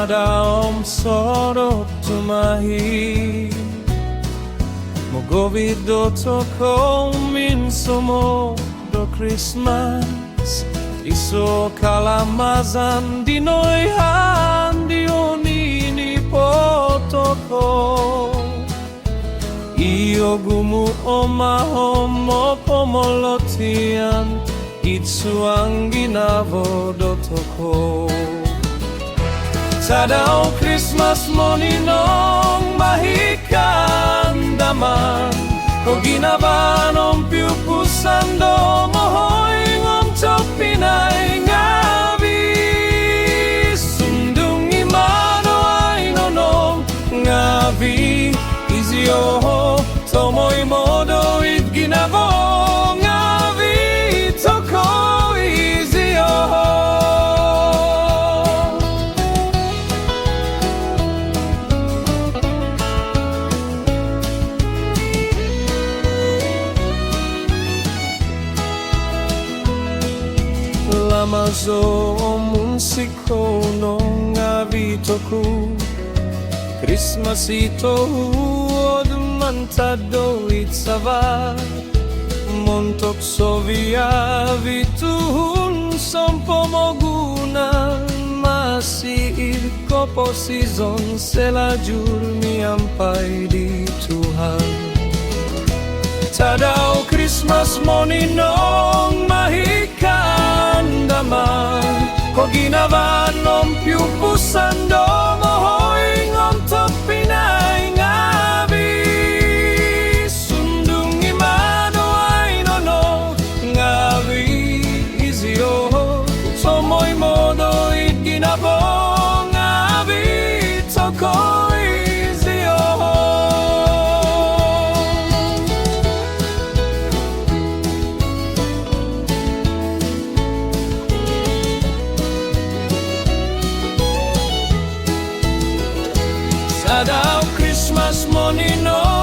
Tadaom sorot tumahi Mogovido toko minsomo do Krismas Iso kalamazan dinoy handi onini potoko Iyo gumu omahomo pomolotian Itsu ang ginavo-dotoko Tadao Christmas mo ninong mahikan daman Koginavaan Piupusan do mohoingom to Pinay ngabi Sundung imano ay nonong ngabi Izyo tomoy modo it ginavo ngavi toko izyo Lamazo munsiko no ngavi toku Krismas ito odmantado itsava Montok sovia vitun som pomoguna Masih kopo season selajur miampai di Tuhan Tadao Krismas mo ninong mahikan daman Koginavaan Piupusan do mohoingom to Pinay ngabi Sundung imano ay nono ngabi izyo Tomoy modo it ginabo ngabi toko izyo Tadao Christmas mo ninong